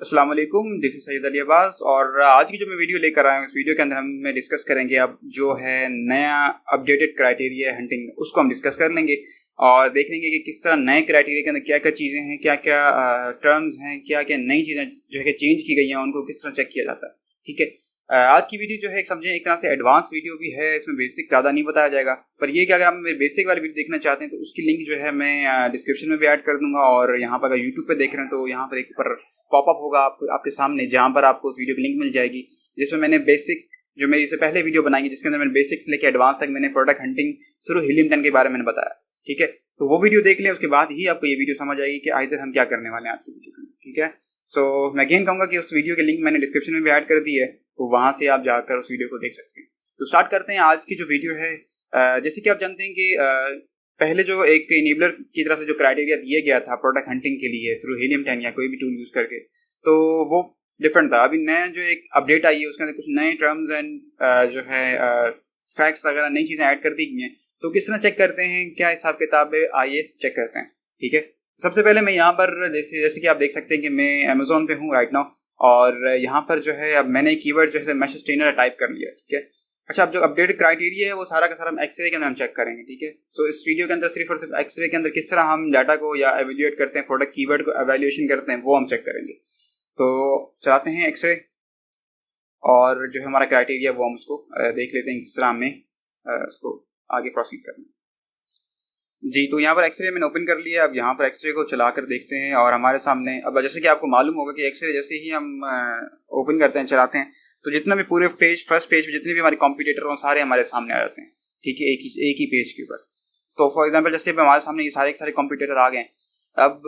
अस्सलाम वालेकुम, this is Syed Ali Abbas. और आज की जो मैं वीडियो लेकर आया हूँ, इस वीडियो के अंदर हम डिस्कस करेंगे अब जो है नया अपडेटेड क्राइटेरिया हंटिंग, उसको हम डिस्कस कर लेंगे और देख लेंगे कि किस तरह नए क्राइटेरिया के अंदर क्या क्या चीज़ें हैं, क्या क्या टर्म्स हैं, क्या क्या नई चीज़ें जो है कि चेंज की गई हैं, उनको किस तरह चेक किया जाता है। ठीक है, आज की वीडियो जो है समझें एक तरह से एडवांस वीडियो भी है, इसमें बेसिक ज़्यादा नहीं बताया जाएगा, पर ये कि अगर आप मेरे बेसिक वाली वीडियो देखना चाहते हैं तो उसकी लिंक जो है मैं डिस्क्रिप्शन में भी ऐड कर दूंगा। और यहाँ पर अगर यूट्यूब पे देख रहे हैं तो यहाँ पर एक ऊपर पॉपअप होगा आपके सामने, जहाँ पर आपको उस वीडियो की लिंक मिल जाएगी, जिसमें मैंने बेसिक जो मेरी इससे पहले वीडियो बनाई जिसके अंदर मैंने बेसिक्स लेके एडवांस तक मैंने प्रोडक्ट हंटिंग थ्रू हीलियम 10 के बारे में मैंने बताया। ठीक है, तो वो वीडियो देख लें, उसके बाद ही आपको ये वीडियो समझ आएगी कि आइदर हम क्या करने वाले हैं आज की वीडियो में। ठीक है, सो मैं अगेन कहूँगा कि उस वीडियो की लिंक मैंने डिस्क्रिप्शन में भी ऐड कर दी है, तो वहाँ से आप जाकर उस वीडियो को देख सकते हैं। तो स्टार्ट करते हैं आज की जो वीडियो है। जैसे कि आप जानते हैं कि पहले जो एक इनेबलर की तरफ से जो क्राइटेरिया दिया गया था प्रोडक्ट हंटिंग के लिए थ्रू हीलियम 10 या कोई भी टूल यूज़ करके, तो वो डिफरेंट था। अभी नया जो एक अपडेट आई है उसके अंदर कुछ नए टर्म्स एंड जो है फैक्ट्स वगैरह नई चीज़ें ऐड कर दी गई हैं। तो किस तरह चेक करते हैं, क्या हिसाब किताब है, आइए चेक करते हैं। ठीक है, सबसे पहले मैं यहाँ पर जैसे कि आप देख सकते हैं कि मैं अमेजोन पे हूँ राइट नाउ, और यहाँ पर जो है अब मैंने कीवर्ड जो है मैश स्टेनर टाइप कर लिया। ठीक है, अच्छा, अब जो अपडेटेड क्राइटेरिया है वो सारा का सारा हम एक्सरे के अंदर हम चेक करेंगे। ठीक है, सो इस वीडियो के अंदर सिर्फ और सिर्फ एक्सरे के अंदर किस तरह हम डाटा को या एवेल्यूएट करते हैं, प्रोडक्ट कीवर्ड को एवेल्यूएशन करते हैं, वो हम चेक करेंगे। तो चलाते हैं एक्सरे और जो है हमारा क्राइटेरिया वो हम उसको देख लेते हैं किस तरह हमें उसको आगे प्रोसीड करना है। जी, तो यहाँ पर एक्सरे मैंने ओपन कर लिया। अब यहाँ पर एक्सरे को चलाकर देखते हैं और हमारे सामने अब जैसे कि आपको मालूम होगा कि एक्सरे जैसे ही हम ओपन करते हैं, चलाते हैं, तो जितना भी पूरे पेज फर्स्ट पेज में जितने भी हमारे कॉम्पिटिटर हों सारे हमारे सामने आ जाते हैं। ठीक है, एक ही पेज के ऊपर। तो फॉर एग्जांपल जैसे हमारे सामने ये सारे के सारे कॉम्पिटिटर आ गए। अब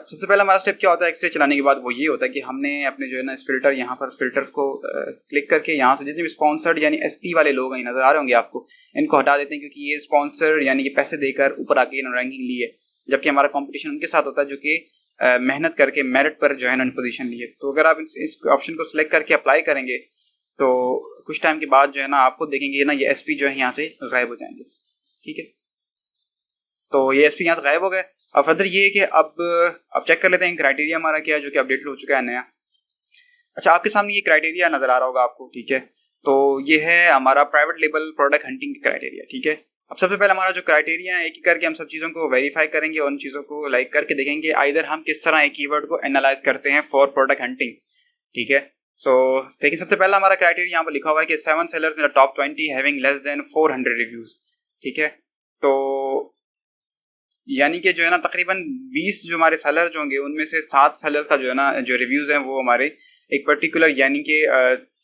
सबसे पहला हमारा स्टेप क्या होता है एक्सरे चलाने के बाद, वो ये होता है कि हमने अपने जो है ना इस फिल्टर यहाँ पर फिल्टर्स को क्लिक करके यहाँ से जितने भी स्पॉन्सर्ड यानी एसपी वाले लोग हैं नजर आ रहे होंगे आपको, इनको हटा देते हैं, क्योंकि ये स्पॉन्सर यानी कि पैसे देकर ऊपर आके रैंकिंग ली है, जबकि हमारा कंपटीशन उनके साथ होता है जो कि मेहनत करके मेरिट पर जो है ना पोजीशन ली है। तो अगर आप इस ऑप्शन को सिलेक्ट करके अप्लाई करेंगे तो कुछ टाइम के बाद जो है ना आपको देखेंगे ना ये एसपी जो है यहाँ से गायब हो जाएंगे। ठीक है, तो ये एसपी यहाँ से गायब हो गए। अब फर्दर ये है कि अब चेक कर लेते हैं क्राइटेरिया हमारा क्या है जो कि अपडेटेड हो चुका है नया। अच्छा, आपके सामने ये क्राइटेरिया नजर आ रहा होगा आपको। ठीक है, तो ये है हमारा private label product hunting criteria. ठीक है, अब सबसे पहले हमारा जो क्राइटेरिया है एक एक करके हम सब चीज़ों को वेरीफाई करेंगे और उन चीज़ों को लाइक करके देखेंगे आइदर हम किस तरह एक कीवर्ड को एनालाइज करते हैं फॉर प्रोडक्ट हंटिंग। ठीक है, सो देखिए सबसे पहला हमारा क्राइटेरिया यहाँ पर लिखा हुआ है कि 7 sellers in the top 20 having less than 400 reviews. ठीक है, तो यानी कि जो है ना तकरीबन 20 जो हमारे सेलर जो होंगे उनमें से 7 सेलर का जो है ना जो रिव्यूज़ हैं वो हमारे एक पर्टिकुलर यानी कि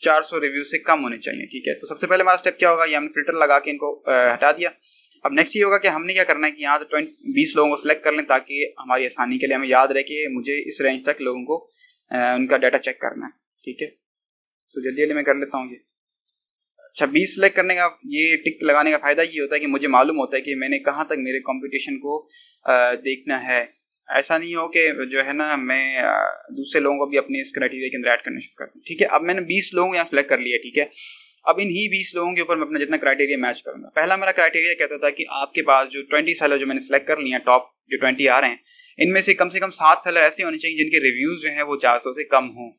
400 रिव्यू से कम होने चाहिए। ठीक है, तो सबसे पहले हमारा स्टेप क्या होगा, ये हमने फिल्टर लगा के इनको हटा दिया। अब नेक्स्ट ये होगा कि हमने क्या करना है कि यहाँ से 20 लोगों को सिलेक्ट कर लें ताकि हमारी आसानी के लिए हमें याद रहे कि मुझे इस रेंज तक लोगों को उनका डाटा चेक करना है। ठीक है, तो जल्दी जल्दी मैं कर लेता हूँ ये। अच्छा, 20 सिलेक्ट करने का ये टिक लगाने का फ़ायदा ये होता है कि मुझे मालूम होता है कि मैंने कहाँ तक मेरे कंपटीशन को देखना है। ऐसा नहीं हो कि जो है ना मैं दूसरे लोगों को भी अपने इस क्राइटेरिया के अंदर ऐड करना शुरू कर दूँ। ठीक है, अब मैंने 20 लोगों यहाँ सेलेक्ट कर लिया। ठीक है, अब इन ही 20 लोगों के ऊपर मैं अपना जितना क्राइटेरिया मैच करूँगा। पहला मेरा क्राइटेरिया कहता था कि आपके पास जो 20 सेलर जो मैंने सेलेक्ट कर लिया, टॉप जो 20 आ रहे हैं, इनमें से कम 7 सेलर ऐसे होने चाहिए जिनके रिव्यूज़ जो हैं वो 400 से कम हों।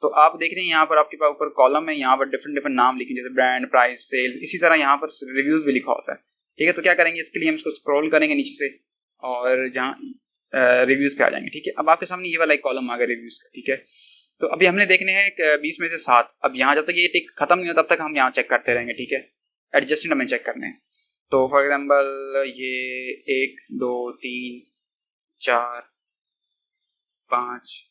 तो आप देख रहे हैं यहाँ पर आपके पास ऊपर कॉलम है, यहाँ पर डिफरेंट डिफरेंट नाम लिखे जैसे ब्रांड, प्राइस, सेल, इसी तरह यहाँ पर रिव्यूज़ भी लिखा होता है। ठीक है, तो क्या करेंगे इसके लिए हम इसको स्क्रॉल करेंगे नीचे से और जहाँ रिव्यूज़ पे आ जाएंगे। ठीक है, अब आपके सामने ये वाला एक कॉलम आ गया रिव्यूज़ का। ठीक है, तो अभी हमने देखने हैं 20 में से 7। अब यहाँ जब तक ये टिक खत्म नहीं होता तब तक हम यहाँ चेक करते रहेंगे। ठीक है, एडजस्टमेंट हमें चेक करने हैं। तो फॉर एग्जाम्पल ये 1 2 3 4 5।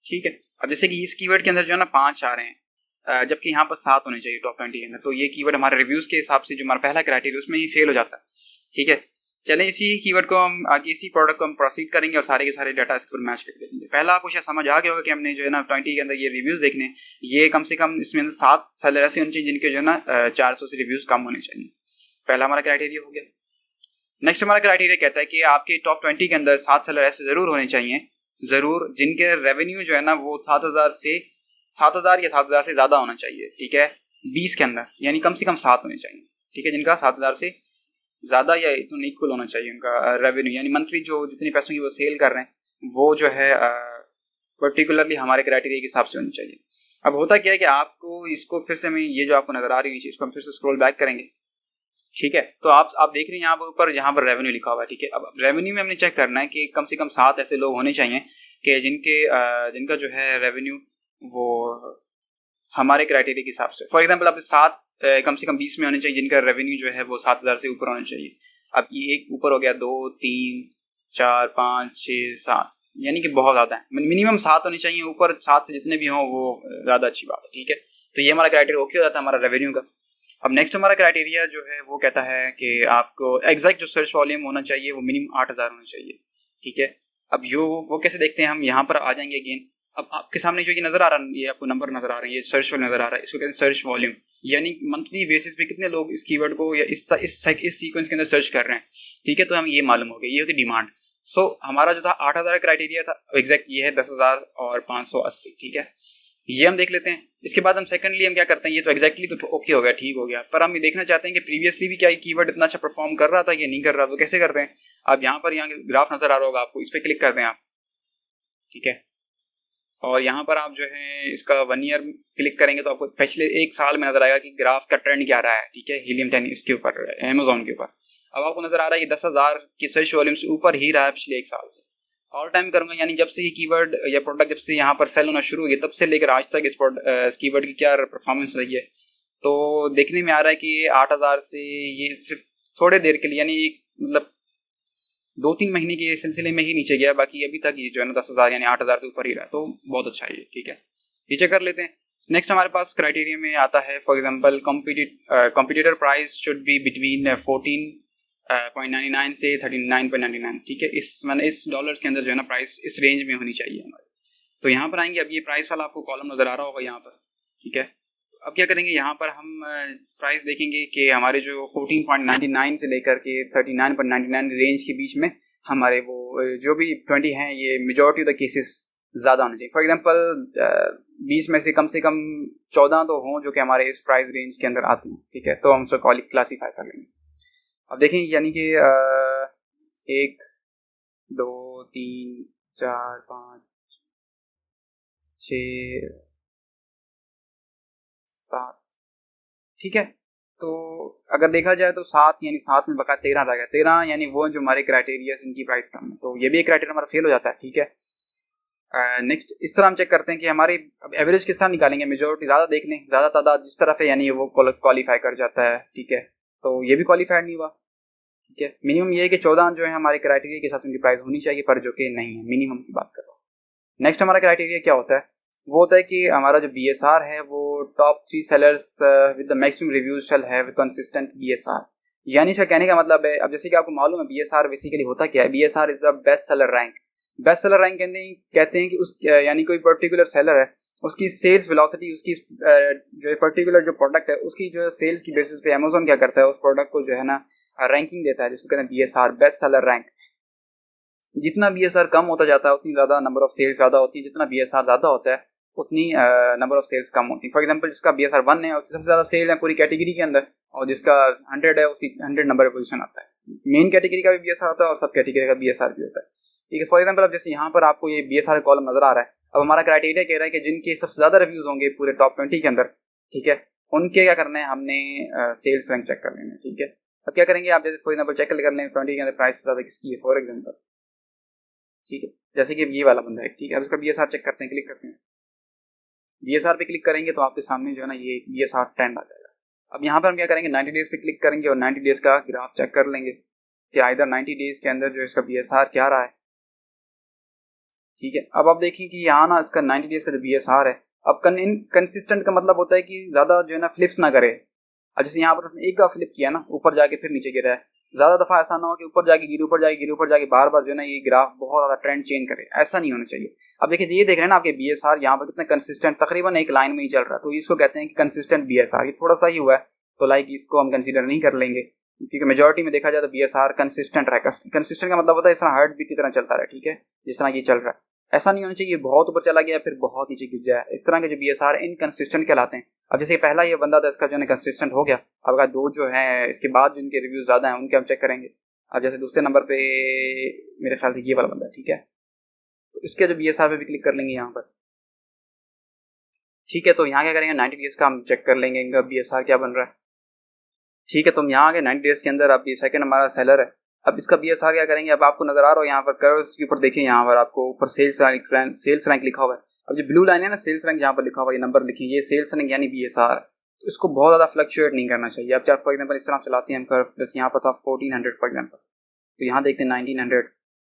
ठीक है, अब जैसे कि इस कीवर्ड के अंदर जो है ना 5 आ रहे हैं जबकि यहाँ पर 7 होने चाहिए टॉप 20 के अंदर, तो ये कीवर्ड हमारे रिव्यूज़ के हिसाब से जो हमारा पहला क्राइटेरिया उसमें ही फेल हो जाता है। ठीक है, चलें इसी कीवर्ड को हम आगे इसी प्रोडक्ट को हम प्रोसीड करेंगे और सारे के सारे डाटा इसके ऊपर मैच कर देंगे। पहला आपको शायद समझ आ गया होगा कि हमने जो है ना 20 के अंदर ये रिव्यूज़ देखने, ये कम से कम इसमें 7 सेलर ऐसे होने चाहिए जिनके जो है ना 400 से रिव्यूज़ कम होने चाहिए। पहला हमारा क्राइटेरिया हो गया। नेक्स्ट हमारा क्राइटेरिया कहता है कि आपके टॉप 20 के अंदर 7 सेलर ऐसे ज़रूर होने चाहिए, ज़रूर जिनके रेवेन्यू जो है ना वो 7,000 या 7,000 से ज़्यादा होना चाहिए। ठीक है, 20 के अंदर यानी कम से कम 7 होने चाहिए। ठीक है, जिनका 7,000 से ज़्यादा या इक्वल होना चाहिए उनका रेवेन्यू, यानी मंथली जो जितने पैसों की वो सेल कर रहे हैं वो जो है पर्टिकुलरली हमारे क्राइटेरिया के हिसाब से होनी चाहिए। अब होता क्या है कि आपको इसको फिर से मैं ये जो आपको नज़र आ रही है इसको हम फिर से स्क्रॉल बैक करेंगे, ठीक है। तो आप देख रहे हैं यहाँ पर रेवेन्यू लिखा हुआ है, ठीक है। अब रेवेन्यू में हमने चेक करना है कि कम से कम 7 ऐसे लोग होने चाहिए कि जिनका जो है रेवेन्यू वो हमारे क्राइटेरिया के हिसाब से, फॉर एग्जांपल आपके 7 कम से कम 20 में होने चाहिए जिनका रेवेन्यू जो है वो 7,000 से ऊपर होना चाहिए। अब ये एक ऊपर हो गया, 2 3 4 5 6 7, यानी कि बहुत ज़्यादा है। मिनिमम 7 होने चाहिए, ऊपर 7 से जितने भी हों वो ज़्यादा अच्छी बात है, ठीक है। तो ये हमारा क्राइटेरिया ओके हो जाता है हमारा रेवेन्यू का। अब नेक्स्ट हमारा क्राइटेरिया जो है वो कहता है कि आपको एग्जैक्ट जो सर्च वॉल्यूम होना चाहिए वो मिनिमम 8,000 होना चाहिए, ठीक है। अब वो कैसे देखते हैं हम, यहाँ पर आ जाएंगे अगेन। अब आपके सामने जो ये नज़र आ रहा है, ये आपको नंबर नज़र आ रहा है, ये सर्च वॉल्यूम नज़र आ रहा है, इसको कहते हैं सर्च वॉल्यूम, यानी मंथली बेसिस पे कितने लोग इस कीवर्ड को या इस सीक्वेंस के अंदर सर्च कर रहे हैं, ठीक है। तो हम ये मालूम हो गया, ये होती डिमांड। सो हमारा जो था 8,000 क्राइटेरिया था, एग्जैक्ट ये है 10,000 और 580, ठीक है। ये हम देख लेते हैं। इसके बाद हम सेकंडली हम क्या करते हैं, ये तो एग्जैक्टली तो ओके हो गया, ठीक हो गया, पर हम ये देखना चाहते हैं कि प्रीवियसली भी क्या ये कीवर्ड इतना अच्छा परफॉर्म कर रहा था या नहीं कर रहा। तो कैसे करते हैं, आप यहाँ ग्राफ नजर आ रहा होगा आपको, इस पर क्लिक कर दें आप, ठीक है। और यहाँ पर आप जो है इसका 1 ईयर क्लिक करेंगे तो आपको पिछले 1 साल में नजर आएगा कि ग्राफ का ट्रेंड क्या रहा है, ठीक है। हीलियम 10 इसके ऊपर, अमेजोन के ऊपर। अब आपको नजर आ रहा है ये 10,000 की सर्च वॉल्यूम से ऊपर ही रहा है पिछले 1 साल से। ऑल टाइम करूंगा, यानी जब से ये कीवर्ड या प्रोडक्ट जब से यहाँ पर सेल होना शुरू हुई तब से लेकर आज तक इस कीवर्ड की क्या परफॉर्मेंस रही है। तो देखने में आ रहा है कि 8,000 से ये सिर्फ थोड़े देर के लिए, यानी मतलब 2-3 महीने के सिलसिले में ही नीचे गया, बाकी अभी तक ये जो है ना 10,000 यानी 8,000 से ऊपर ही रहा, तो बहुत अच्छा है, ठीक है। नीचे कर लेते हैं। नेक्स्ट हमारे पास क्राइटेरिया में आता है, for example competitor price should be between 14.99 से 39.99, ठीक है। इस डॉलर्स के अंदर जो है ना प्राइस इस रेंज में होनी चाहिए हमारे। तो यहाँ पर आएंगे, अब ये प्राइस वाला आपको कॉलम नज़र आ रहा होगा यहाँ पर, ठीक है। अब क्या करेंगे, यहाँ पर हम प्राइस देखेंगे कि हमारे जो 14.99 से लेकर के 39.99 रेंज के बीच में हमारे वो जो भी 20 हैं, ये मेजॉरिटी ऑफ द केसेस ज़्यादा होने चाहिए। फॉर एग्जांपल 20 में से कम 14 तो हों जो कि हमारे इस प्राइस रेंज के अंदर आती हैं, ठीक है। तो हम उसको क्लासीफाई कर लेंगे। अब देखेंगे, यानी कि 1 2 3 4 5 6 7, ठीक है। तो अगर देखा जाए तो 7 यानी 7 में बका 13 रह गया, 13 यानी वो जो हमारे क्राइटेरिया इनकी प्राइस कम है, तो ये भी एक क्राइटेरिया हमारा फेल हो जाता है, ठीक है। नेक्स्ट इस तरह हम चेक करते हैं कि हमारी एवरेज किस तरह निकालेंगे, मेजोरिटी ज़्यादा देख लें, ज़्यादा तादाद जिस तरफ है यानी वो क्वालिफाई कर जाता है, ठीक है। तो ये भी क्वालिफाइड नहीं हुआ, ठीक है। मिनिमम ये है कि 14 जो है हमारे क्राइटेरिया के साथ उनकी प्राइस होनी चाहिए, पर जो कि नहीं है, मिनिमम की बात कर रहा हूँ। नेक्स्ट हमारा क्राइटेरिया क्या होता है, वो होता है कि हमारा जो BSR है वो top 3 sellers with the maximum reviews shall have consistent BSR। यानी इसका कहने का मतलब है, अब जैसे कि आपको मालूम है BSR बेसिकली होता क्या है, BSR is the best seller rank. Best seller rank कहते हैं कि उस यानी कोई पर्टिकुलर सेलर है, उसकी सेल्स वेलोसिटी, उसकी जो पर्टिकुलर जो प्रोडक्ट है उसकी जो सेल्स की बेसिस पे अमेजोन क्या करता है, उस प्रोडक्ट को जो है ना रैंकिंग देता है, जिसको कहते हैं BSR, बेस्ट सेलर रैंक। जितना BSR कम होता जाता है उतनी ज़्यादा नंबर ऑफ सेल्स ज़्यादा होती है, जितना BSR ज़्यादा होता है उतनी नंबर ऑफ सेल्स कम होती है। फॉर एग्जांपल जिसका BSR 1 है उससे सबसे ज़्यादा सेल है पूरी कैटेगरी के अंदर, और जिसका 100 है उसकी 100 नंबर पोजीशन आता है। मेन कैटेगरी का भी BSR होता है और सब कैटेगरी का BSR भी होता है, ठीक है। फॉर एग्जांपल अब जैसे यहाँ पर आपको ये BSR कॉलम नजर आ रहा है, अब हमारा क्राइटेरिया कह रहा है कि जिनके सबसे ज़्यादा रिव्यूज होंगे पूरे टॉप 20 के अंदर, ठीक है, उनके क्या करना है, हमने सेल्स रैंक चेक कर लेना है, ठीक है। अब क्या करेंगे, आप जैसे फॉर एग्जांपल चेक कर लें 20 के अंदर प्राइस ज़्यादा किसकी है, फॉर एग्जांपल, ठीक है। जैसे कि ये वाला बंदा है, ठीक है। अब इसका BSR चेक करते हैं, क्लिक करते हैं। BSR पे क्लिक करेंगे तो आपके सामने जो है ना ये BSR ट्रेंड आ जाएगा। अब यहाँ पर हम क्या करेंगे, 90 डेज पे क्लिक करेंगे और 90 डेज का ग्राफ चेक कर लेंगे कि इधर 90 डेज के अंदर जो इसका BSR क्या रहा है, ठीक है। अब आप देखें कि यहाँ ना इसका 90 डेज का जो BSR है, अब कंसिस्टेंट का मतलब होता है कि ज़्यादा जो है ना फ्लिप्स ना करे। अब जैसे यहाँ पर उसने एक दफ़ा फ्लिप किया ना, ऊपर जाके फिर नीचे गिरा है, ज़्यादा दफ़ा ऐसा ना हो कि ऊपर जाके गिरे, ऊपर जाके गिरे, ऊपर जाके बार बार जो है ना ये ग्राफ बहुत ज़्यादा ट्रेंड चेंज करे, ऐसा नहीं होना चाहिए। अब देखिए ये देख रहे हैं ना आपके BSR यहाँ पर कितना कंसिस्टेंट, तकरीबन एक लाइन में ही चल रहा है, तो इसको कहते हैं कि कंसिस्टेंट BSR। ये थोड़ा सा ही हुआ है तो लाइक इसको हम कंसीडर नहीं कर लेंगे, क्योंकि मेजॉरिटी में देखा जाए तो BSR कंसिस्टेंट रहा है। कंसिस्टेंट का मतलब होता है इस तरह हार्ट बीट की तरह चलता रहा, ठीक है, जिस तरह ये चल रहा है। ऐसा नहीं होना चाहिए बहुत ऊपर चला गया फिर बहुत नीचे गिर जाए, इस तरह के जो BSR इनकंसिस्टेंट कहलाते हैं। अब जैसे पहला ये बंदा था इसका जो है कंसिस्टेंट हो गया, अब अगर दो जो है इसके बाद जो इनके रिव्यूज ज़्यादा हैं उनके हम चेक करेंगे। अब जैसे दूसरे नंबर पे मेरे ख्याल से ये वाला बंदा, ठीक है, तो इसके जो BSR पे भी क्लिक कर लेंगे यहाँ पर। ठीक है, तो यहाँ क्या करेंगे 90 डेज का हम चेक कर लेंगे इनका BSR क्या बन रहा है। ठीक है, तो हम यहाँ आ गए 90 डेज के अंदर। अब ये सेकंड हमारा सेलर है। अब इसका BSR क्या करेंगे, अब आपको नजर आ रहा हो यहाँ पर कर्व्स के ऊपर देखिए, यहाँ पर आपको ऊपर सेल्स रैंक लिखा हुआ है। अब जो ब्लू लाइन है ना सेल्स रैंक, यहाँ पर लिखा हुआ है, ये नंबर लिखिए, ये सेल्स रैंक यानी BSR। तो इसको बहुत ज़्यादा फ्लक्चुएट नहीं करना चाहिए। अब फॉर एग्जाम्पल इस तरह चलाते हैं हम कर्व, जैसे यहाँ पर था 1400 फॉर एग्जाम्पल, तो यहाँ देखते हैं 1900,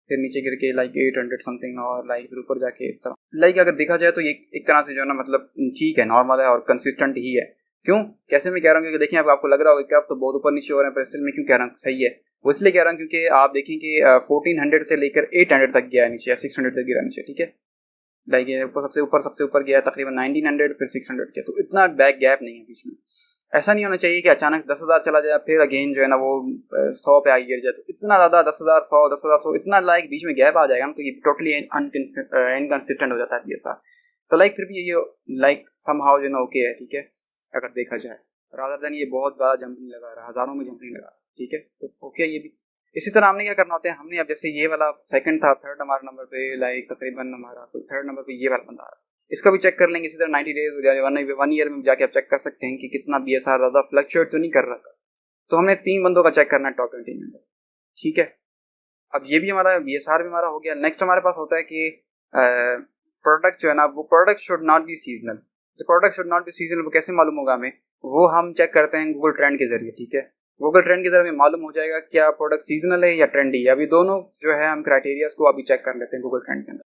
फिर नीचे गिर के लाइक 800 समथिंग, और लाइक फिर ऊपर जाके इस तरह। लाइक अगर देखा जाए तो ये एक तरह से जो है ना मतलब ठीक है, नॉर्मल है और कंसिस्टेंट ही है। क्यों, कैसे मैं कह रहा हूँ, क्योंकि देखिए अब आपको लग रहा होगा कर्व तो बहुत ऊपर नीचे हो रहे हैं, पर स्टिल मैं क्यों कह रहा हूँ सही है, वो इसलिए कह रहा हूँ क्योंकि आप देखें कि 1400 से लेकर 800 तक गया है नीचे, या 600 तक गिरा नीचे। ठीक है, लाइक ये सबसे ऊपर गया है तकरीबन 1900, फिर 600 के, तो इतना बैक गैप नहीं है बीच में। ऐसा नहीं होना चाहिए कि अचानक 10,000 चला जाए फिर अगेन जो है ना वो 100 पे आगे गिर जाए। तो इतना ज़्यादा 10,000 100 इतना लाइक बीच में गैप आ जाएगा ना, तो ये टोटली इनकंसिस्टेंट हो जाता है BSR। तो लाइक फिर भी ये लाइक समहाउ जो ना ओके है। ठीक है, अगर देखा जाए रादर देन ये बहुत ज़्यादा जंपिंग लगा रहा है, हज़ारों में जंपिंग लगा रहा है। ठीक है, तो ओके ये भी। इसी तरह हमने क्या करना होता है, हमने अब जैसे ये वाला सेकंड था, थर्ड हमारा नंबर पे लाइक तकरीबन हमारा तो थर्ड नंबर पे ये वाला बंदा आ रहा है, इसका भी चेक कर लेंगे। इसी तरह 90 डेज 1 ईयर में जाके आप चेक कर सकते हैं कि कितना BSR ज़्यादा फ्लक्चुएट तो नहीं कर रहा था। तो हमने 3 बंदों का चेक करना है टॉप 20 में। ठीक है, अब ये भी हमारा BSR भी हमारा हो गया। नेक्स्ट हमारे पास होता है कि प्रोडक्ट जो है ना, वो product should not be seasonal. Product should not be seasonal वो कैसे मालूम होगा हमें, वो हम चेक करते हैं गूगल ट्रेंड के जरिए। ठीक है, गूगल ट्रेंड के जरिए मालूम हो जाएगा क्या प्रोडक्ट सीजनल है या ट्रेंडी है। अभी दोनों जो है हम क्राइटेरिया को अभी चेक कर लेते हैं गूगल ट्रेंड के अंदर।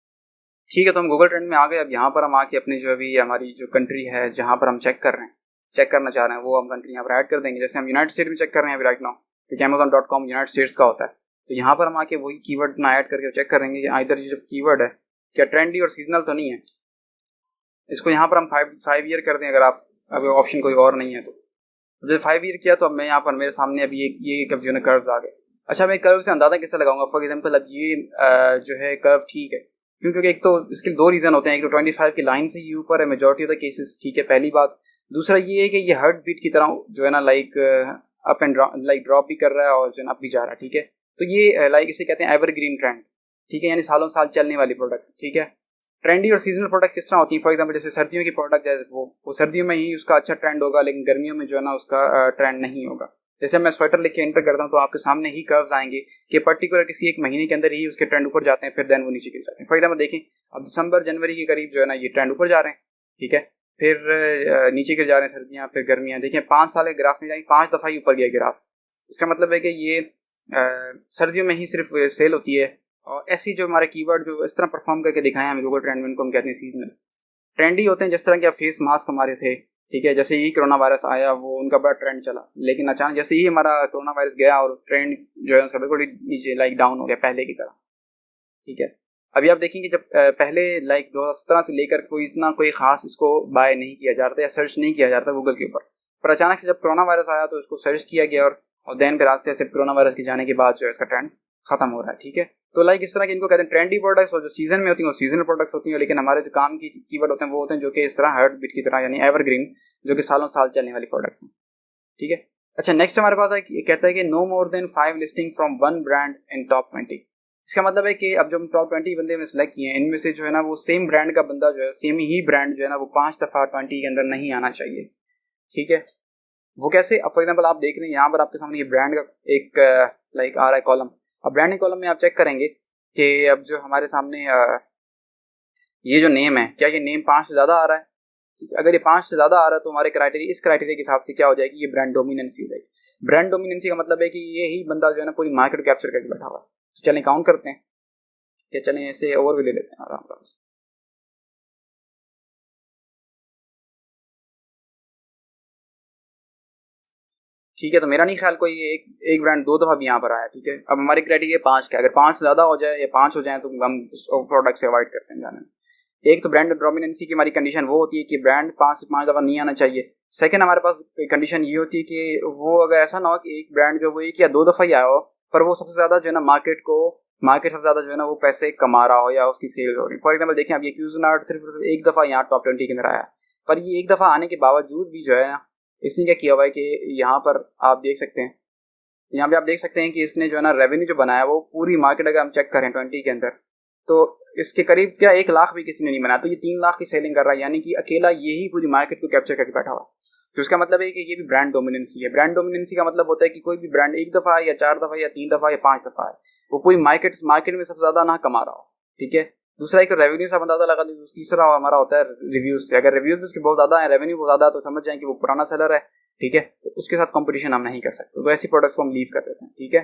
ठीक है, तो हम गूगल ट्रेंड में आ गए। अब यहाँ पर हम आके अपनी जो अभी हमारी जो कंट्री है जहाँ पर हम चेक करना चाह रहे हैं, वो हम कंट्री यहाँ पर ऐड कर देंगे। जैसे हम यूनाइटेड स्टेट में चेक कर रहे हैं अभी राइट नाउ, क्योंकि Amazon.com यूनाइटेड स्टेट्स का होता है। तो यहाँ पर हम आके वही कीवर्ड ना ऐड करके चेक करेंगे कि आइदर जो कीवर्ड है क्या ट्रेंडी और सीजनल तो नहीं है। इसको यहाँ पर हम 5 ईयर कर दें, अगर आप अभी ऑप्शन कोई और नहीं है तो। जब 5 ईयर किया तो अब मैं यहाँ पर मेरे सामने अभी ये कब जो है कर्व्स आ गए। अच्छा, मैं कर्व से अंदाजा कैसे लगाऊंगा, फॉर एग्जांपल अब ये जो है कर्व ठीक है, क्योंकि एक तो इसके 2 रीजन होते हैं। एक तो 25 की लाइन से ही ऊपर है मेजॉरिटी ऑफ द केसेस। ठीक है, पहली बात। दूसरा ये है कि ये हार्ट बीट की तरह जो है ना like up and like drop भी कर रहा है और जो है अप भी जा रहा है। ठीक है, तो ये लाइक इसे कहते हैं एवरग्रीन ट्रेंड। ठीक है, यानी सालों साल चलने वाली प्रोडक्ट। ठीक है, ट्रेंडी और सीजनल प्रोडक्ट किस तरह होती है, फॉर एग्जांपल जैसे सर्दियों की प्रोडक्ट है, वो सर्दियों में ही उसका अच्छा ट्रेंड होगा, लेकिन गर्मियों में जो है ना उसका ट्रेंड नहीं होगा। जैसे मैं स्वेटर लेके एंटर करता हूँ तो आपके सामने ही कर्व्स आएंगे कि पर्टिकुलर किसी एक महीने के अंदर ही उसके ट्रेंड ऊपर जाते हैं, फिर देन वो नीचे गिर जाते हैं। फॉर एग्जांपल देखें, अब दिसंबर जनवरी के करीब जो है ना ये ट्रेंड ऊपर जा रहे हैं। ठीक है, फिर नीचे गिर जा रहे हैं सर्दियाँ, फिर गर्मियाँ। देखिए 5 साल के ग्राफ में जाएंगे 5 दफ़ा ही ऊपर गया ग्राफ। इसका मतलब है कि ये सर्दियों में ही सिर्फ सेल होती है। और ऐसी जो हमारे कीवर्ड जो इस तरह परफॉर्म करके दिखाए हैं हमें गूगल ट्रेंड में, इनको हम कहते हैं सीजनल। ट्रेंडी होते हैं जिस तरह के फेस मास्क हमारे थे। ठीक है, जैसे ही कोरोना वायरस आया वो उनका बड़ा ट्रेंड चला, लेकिन अचानक जैसे ही हमारा कोरोना वायरस गया और ट्रेंड जो है उसका बिल्कुल नीचे लाइक डाउन हो गया पहले की तरह। ठीक है, अभी आप देखेंगे जब पहले लाइक 2017 से लेकर कोई खास इसको बाय नहीं किया जाता या सर्च नहीं किया जाता गूगल के ऊपर, पर अचानक से जब कोरोना वायरस आया तो इसको सर्च किया गया और देन फिर आस्ते आस्ते कोरोना वायरस के जाने के बाद जो है इसका ट्रेंड खत्म हो रहा है। ठीक है, तो लाइक इस तरह के इनको कहते हैं ट्रेंडी प्रोडक्ट्स, और जो सीजन में होती हैं वो सीजनल प्रोडक्ट्स होती हैं। लेकिन हमारे जो काम की कीवर्ड होते हैं वो होते हैं जो कि इस तरह हार्ट बीट की तरह यानी एवरग्रीन, जो कि सालों साल चलने वाली प्रोडक्ट्स हैं। ठीक है, अच्छा नेक्स्ट हमारे पास है कहता है कि no more than 5 listing from 1 brand in top 20। इसका मतलब है कि अब जो हम टॉप 20 बंदे में सेलेक्ट किए हैं, इनमें से जो है ना वो सेम ब्रांड का बंदा जो है, सेम ही ब्रांड जो है ना वो 5 दफ़ा 20 के अंदर नहीं आना चाहिए। ठीक है, वो कैसे, अब फॉर एग्जांपल आप देख रहे हैं यहाँ पर आपके सामने ये ब्रांड का एक लाइक आ रहा है कॉलम। अब ब्रांडिंग कॉलम में आप चेक करेंगे कि अब जो हमारे सामने ये जो नेम है, क्या ये नेम 5 से ज़्यादा आ रहा है। अगर ये 5 से ज़्यादा आ रहा है तो हमारे क्राइटेरिया, इस क्राइटेरिया के हिसाब से क्या हो जाएगी, ये ब्रांड डोमिनेंसी हो जाएगी। ब्रांड डोमिनेंसी का मतलब है कि ये ही बंदा जो है ना पूरी मार्केट कैप्चर करके बैठा हुआ है। तो चलें काउंट करते हैं, क्या चलें ऐसे ओवरव्यू ले लेते हैं आराम आराम से। ठीक है, तो मेरा नहीं ख्याल कोई एक ब्रांड 2 दफ़ा भी यहाँ पर आया। ठीक है, अब हमारी क्राइटेरिया 5 का, अगर 5 से ज़्यादा हो जाए या 5 हो जाए तो हम प्रोडक्ट से अवॉइड करते हैं जाने में। एक तो ब्रांड डोमिनेंसी की हमारी कंडीशन वो होती है कि ब्रांड 5 से 5 दफ़ा नहीं आना चाहिए। सेकंड हमारे पास कंडीशन ये होती है कि वो अगर ऐसा ना हो कि एक ब्रांड जो वो 1 या 2 दफ़ा ही आया हो, पर वो सबसे ज़्यादा जो है ना मार्केट सबसे ज़्यादा जो है ना वो पैसे कमा रहा हो या उसकी सेल हो रही। फॉर एग्जाम्पल देखें, अब ये क्यूजनार्ड सिर्फ 1 दफ़ा यहाँ टॉप 20 के अंदर आया, पर ये 1 दफ़ा आने के बावजूद भी जो है ना इसने क्या किया हुआ है कि यहाँ पर आप देख सकते हैं, यहाँ पे आप देख सकते हैं कि इसने जो है ना रेवेन्यू जो बनाया वो पूरी मार्केट अगर हम चेक करें 20 के अंदर, तो इसके करीब क्या 1 लाख भी किसी ने नहीं बनाया, तो ये 3 लाख की सेलिंग कर रहा है, यानी कि अकेला यही पूरी मार्केट को कैप्चर करके बैठा हुआ। तो इसका मतलब है कि ये भी ब्रांड डोमिनेंसी है। ब्रांड डोमिनेंसी का मतलब होता है कि कोई भी ब्रांड 1 दफ़ा या 4 दफ़ा या 3 दफ़ा या 5 दफ़ा है, वो पूरी मार्केट में सबसे ज़्यादा ना कमा रहा हो। ठीक है, दूसरा एक तो रेवेन्यू से अंदाजा लगा लीजिए। तीसरा हमारा होता है रिव्यूज से। अगर रिव्यूज भी उसके बहुत ज़्यादा है, रेवेन्यू बहुत ज़्यादा है, तो समझ जाएं कि वो पुराना सेलर है। ठीक है, तो उसके साथ कंपटीशन हम नहीं कर सकते, तो ऐसी प्रोडक्ट्स को हम लीव कर देते हैं। ठीक है,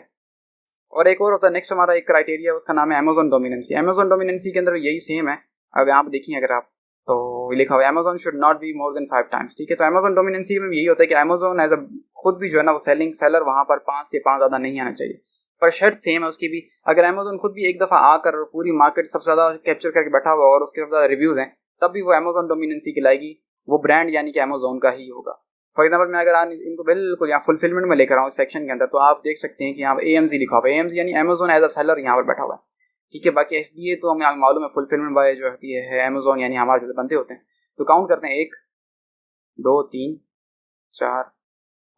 और एक और होता है नेक्स्ट हमारा एक क्राइटेरिया, उसका नाम है अमेजोन डोमिनेंसी। अमेजोन डोमिनेंसी के अंदर यही सेम है। अब यहाँ पे देखिए अगर आप, तो लिखा हुआ है Amazon should not be more than 5 times. ठीक है, तो अमेजोन डोमिनेंसी में यही होता है कि अमेजोन एज अ खुद भी जो है ना वो सेलर वहाँ पर 5 से 5 ज़्यादा नहीं आना चाहिए, पर शर्त सेम है उसकी भी। अगर अमेजोन खुद भी 1 दफ़ा आकर पूरी मार्केट सबसे ज़्यादा कैप्चर करके बैठा हुआ और उसके सबसे ज़्यादा रिव्यूज़ हैं, तब भी वो अमेजोन डोमिनेंसी कहलाएगी, वो ब्रांड यानी कि अमेजोन का ही होगा। फॉर एग्जाम्पल मैं अगर इनको बिल्कुल यहाँ फुलफिलमेंट में लेकर आऊँ सेक्शन के अंदर, तो आप देख सकते हैं कि यहाँ पर AMZ लिखा हुआ है। AMZ यानी अमेजोन एज अ सेलर यहाँ पर बैठा हुआ है। ठीक है, बाकी FBA तो हमें मालूम है फुलफिलमेंट बाय जो होती है अमेजोन, यानी हमारे जैसे बंदे होते हैं। तो काउंट करते हैं 1 2 3 4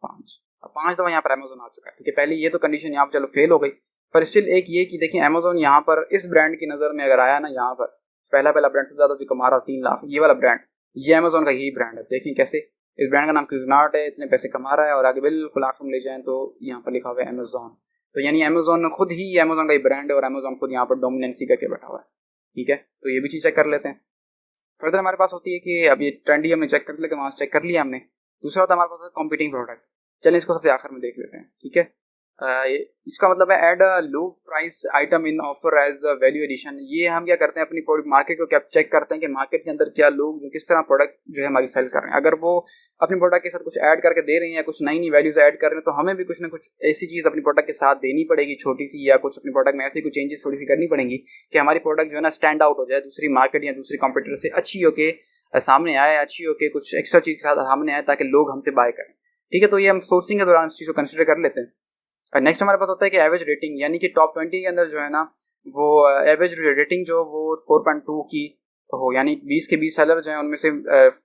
5, 5 दफ़ा यहाँ पर अमेजोन आ चुका है। ठीक है, पहले ये तो कंडीशन यहाँ पर चलो फेल हो गई, पर स्टिल एक ये कि देखिए अमेजोन यहाँ पर इस ब्रांड की नज़र में अगर आया ना, यहाँ पर पहला ब्रांड से ज़्यादा जो कमा रहा 3 लाख, ये वाला ब्रांड, ये अमेजोन का यही ब्रांड है। देखिए कैसे इस ब्रांड का नाम क्विज़नाट है, इतने पैसे कमा रहा है, और आगे बिल्कुल आखिर में ले जाएं तो यहाँ पर लिखा हुआ है अमेजोन। तो यानी अमेजोन खुद ही अमेजोन का ही ब्रांड है, और अमेजोन खुद यहाँ पर डोमिनेंसी करके बैठा हुआ है। ठीक है, तो ये भी चीज़ चेक कर लेते हैं। फर्दर हमारे पास होती है कि अब ये ट्रेंडी हमने चेक कर लिया, वहाँ चेक कर लिया हमने। दूसरा होता है हमारे पास कॉम्पिटिंग प्रोडक्ट। चलिए इसको सबसे आखिर में देख लेते हैं। ठीक है, इसका मतलब है add a low price item in offer as a value addition. ये हम क्या करते हैं, अपनी मार्केट को चेक करते हैं कि मार्केट के अंदर क्या लोग जो किस तरह प्रोडक्ट जो है हमारी सेल कर रहे हैं। अगर वो अपने प्रोडक्ट के साथ कुछ ऐड करके दे रही हैं, कुछ नई नई वैल्यूज ऐड कर रहे हैं, तो हमें भी कुछ ना कुछ ऐसी चीज़ अपनी प्रोडक्ट के साथ देनी पड़ेगी छोटी सी, या कुछ अपने प्रोडक्ट में ऐसी कुछ चेंजेस थोड़ी सी करनी पड़ेंगी कि हमारी प्रोडक्ट जो है ना स्टैंड आउट हो जाए, दूसरी मार्केट या दूसरी कॉम्पिटिटर से अच्छी होके सामने आए, अच्छी होके कुछ एक्स्ट्रा चीज़ के साथ सामने आए, ताकि लोग हमसे बाय करें। ठीक है, तो ये हम सोर्सिंग के दौरान इस चीज़ को कंसिडर कर लेते हैं। नेक्स्ट हमारे पास होता है कि एवरेज रेटिंग, यानी कि टॉप 20 के अंदर जो है ना वो एवरेज रेटिंग जो वो 4.2 की हो, यानी 20 के 20 सेलर जो है उनमें से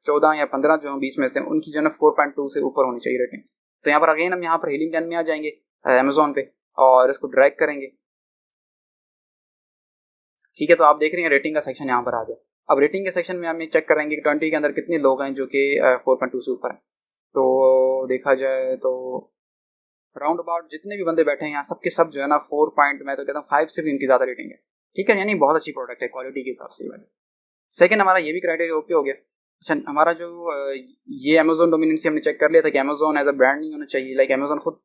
14 या 15 जो है 20 में से उनकी जो है ना 4.2 से ऊपर होनी चाहिए रेटिंग। तो यहाँ पर अगेन हम यहाँ पर हीलिंग 10 में आ जाएंगे अमेजोन पे, और इसको ड्रैग करेंगे। ठीक है, तो आप देख रहे हैं रेटिंग का सेक्शन यहाँ पर आ गया। अब रेटिंग के सेक्शन में हम चेक करेंगे कि 20 के अंदर कितने लोग हैं जो कि 4.2 से ऊपर है। तो देखा जाए तो राउंड अबाउट जितने भी बंदे बैठे हैं यहाँ सबके सब जो है ना 4 पॉइंट, मैं तो कहता हूँ 5 से भी इनकी ज़्यादा रेटिंग है। ठीक है, यानी बहुत अच्छी प्रोडक्ट है क्वालिटी के हिसाब से। सेकंड हमारा ये भी क्राइटेरिया ओके हो गया। अच्छा, हमारा जो ये अमेजोन डोमिनेंसी हमने चेक कर लिया था कि अमेजोन एज अ ब्रांड नहीं होना चाहिए, लाइक अमेजोन खुद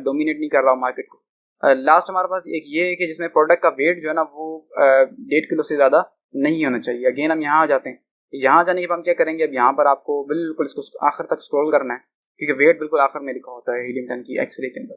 डोमिनेट नहीं कर रहा मार्केट को। लास्ट हमारे पास एक ये है कि जिसमें प्रोडक्ट का वेट जो है ना वो 1.5 किलो से ज़्यादा नहीं होना चाहिए। अगेन हम यहाँ आ जाते हैं। यहाँ जाने के बाद हम क्या करेंगे, अब यहाँ पर आपको बिल्कुल इसको आखिर तक स्क्रॉल करना है, क्योंकि वेट बिल्कुल आखिर में लिखा होता है हीलिंग 10 की एक्सरे के अंदर।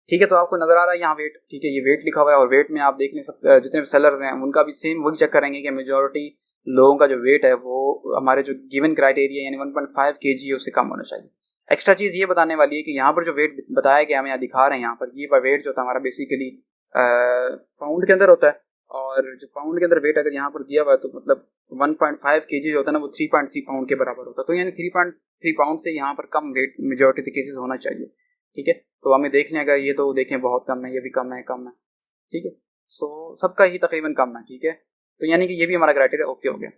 ठीक है, तो आपको नजर आ रहा है यहाँ वेट। ठीक है, ये वेट लिखा हुआ है, और वेट में आप देख लें सब जितने भी सेलर हैं उनका भी सेम वही चेक करेंगे कि मेजोरिटी लोगों का जो वेट है वो हमारे जो गिवन क्राइटेरिया यानी 1.5 kg है उससे कम होना चाहिए। एक्स्ट्रा चीज़ ये बताने वाली है कि यहाँ पर जो वेट बताया गया हमें यहाँ दिखा रहे हैं, यहाँ पर ये वेट जो था हमारा बेसिकली पाउंड के अंदर होता है, और जो पाउंड के अंदर वेट अगर यहाँ पर दिया हुआ है तो मतलब 1.5 kg जो होता है ना वो 3.3 पाउंड के बराबर होता है। तो यानी 3.3 पाउंड से यहाँ पर कम वेट मेजोरिटी केसेस होना चाहिए। ठीक है, तो हमें देख लें, अगर ये तो देखें बहुत कम है, ये भी कम है, कम है। ठीक है, सो सबका ही तकरीबन कम है। ठीक है, तो यानी कि ये भी हमारा क्राइटेरिया ओके हो गया।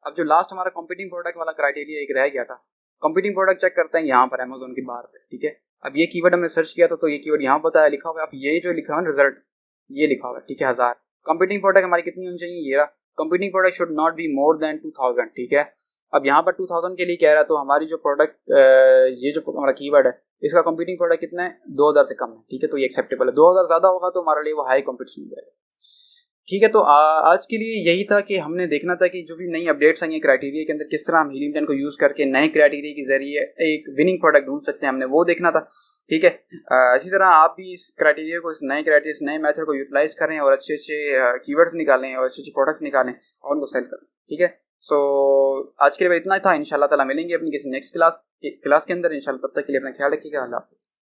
अब जो लास्ट हमारा कॉम्पिटिंग प्रोडक्ट वाला क्राइटेरिया एक रह गया था, कॉम्पिटिंग प्रोडक्ट चेक करते हैं यहाँ पर अमेजोन की बार पे। ठीक है, अब ये कीवर्ड हमने सर्च किया था, तो ये कीवर्ड यहाँ बताया लिखा हुआ है। अब ये जो लिखा हुआ है रिजल्ट, ये लिखा हुआ है। ठीक है, 1000 कॉम्पिटिंग प्रोडक्ट हमारी कितनी होनी चाहिए, ये रहा competing product should not be more than 2000। ठीक है, अब यहाँ पर 2000 के लिए कह रहा है, तो हमारी जो प्रोडक्ट ये जो हमारा कीवर्ड है इसका कॉम्पिटिंग प्रोडक्ट कितना है, 2000 से कम है। ठीक है, तो ये एक्सेप्टेबल है। 2000 ज़्यादा होगा तो हमारे लिए वो हाई कॉम्पिटिशन हो जाएगा। ठीक है, तो आज के लिए यही था कि हमने देखना था कि जो भी नई अपडेट्स आई हैं क्राइटेरिया के अंदर, किस तरह हम हीलिंग 10 को यूज़ करके नए क्राइटेरिया के जरिए एक विनिंग प्रोडक्ट ढूंढ सकते हैं, हमने वो देखना था। ठीक है, इसी तरह आप भी इस क्राइटेरिया को, इस नए क्राइटेरिया, इस नए मेथड को यूटिलाइज करें और अच्छे अच्छे कीवर्ड्स निकालें और अच्छे अच्छे प्रोडक्ट्स निकालें और उनको सेल करें। ठीक है, सो आज के लिए इतना था। इंशाल्लाह ताला मिलेंगे अपनी किसी नेक्स्ट क्लास के अंदर इंशाल्लाह। तब तक के लिए अपना ख्याल रखिएगा। अल्लाह हाफ़िज़।